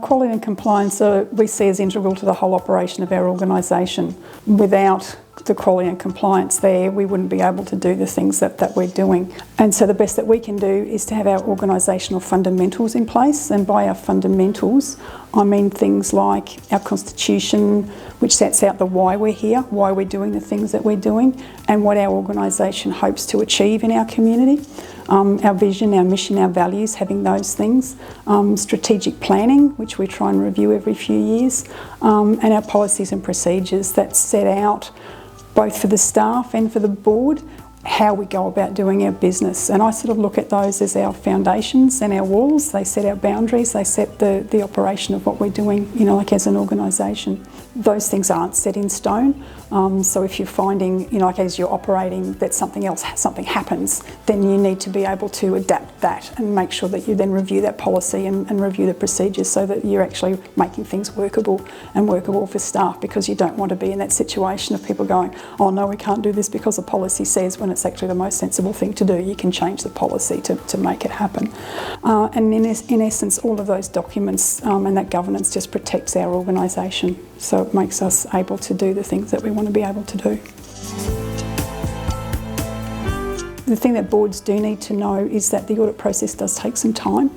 quality and compliance we see as integral to the whole operation of our organisation. Without the quality and compliance there, we wouldn't be able to do the things that we're doing. And so the best that we can do is to have our organisational fundamentals in place, and by our fundamentals I mean things like our constitution, which sets out the why we're here, why we're doing the things that we're doing, and what our organisation hopes to achieve in our community. Our vision, our mission, our values, having those things. Strategic planning, which we try and review every few years, and our policies and procedures that set out, both for the staff and for the board, how we go about doing our business. And I sort of look at those as our foundations and our walls. They set our boundaries, they set the operation of what we're doing, like as an organisation. Those things aren't set in stone. So if you're finding, like as you're operating, that something happens, then you need to be able to adapt that and make sure that you then review that policy and review the procedures so that you're actually making things workable for staff, because you don't want to be in that situation of people going, oh no, we can't do this because the policy says, when it's actually the most sensible thing to do. You can change the policy to make it happen. And in essence, all of those documents and that governance just protects our organisation. So it makes us able to do the things that we want to be able to do. The thing that boards do need to know is that the audit process does take some time,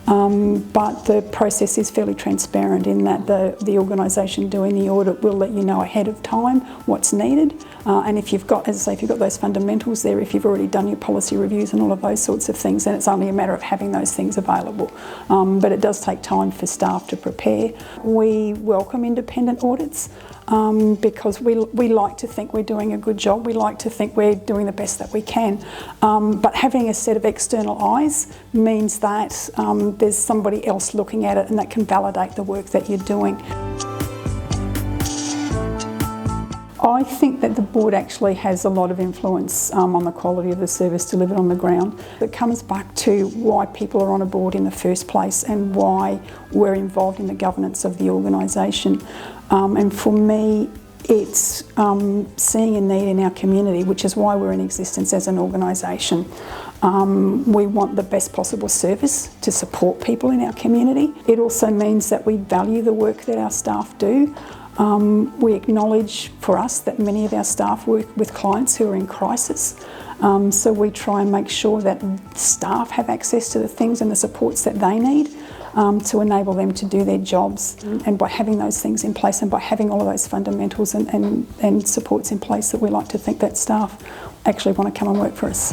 but the process is fairly transparent in that the organisation doing the audit will let you know ahead of time what's needed. And if you've got, as I say, if you've got those fundamentals there, if you've already done your policy reviews and all of those sorts of things, then it's only a matter of having those things available. But it does take time for staff to prepare. We welcome independent audits. Because we like to think we're doing a good job, we like to think we're doing the best that we can. But having a set of external eyes means that there's somebody else looking at it and that can validate the work that you're doing. I think that the board actually has a lot of influence on the quality of the service delivered on the ground. It comes back to why people are on a board in the first place and why we're involved in the governance of the organisation. And for me, it's seeing a need in our community, which is why we're in existence as an organisation. We want the best possible service to support people in our community. It also means that we value the work that our staff do. We acknowledge for us that many of our staff work with clients who are in crisis. So we try and make sure that staff have access to the things and the supports that they need to enable them to do their jobs. And by having those things in place and by having all of those fundamentals and supports in place, that we like to think that staff actually want to come and work for us.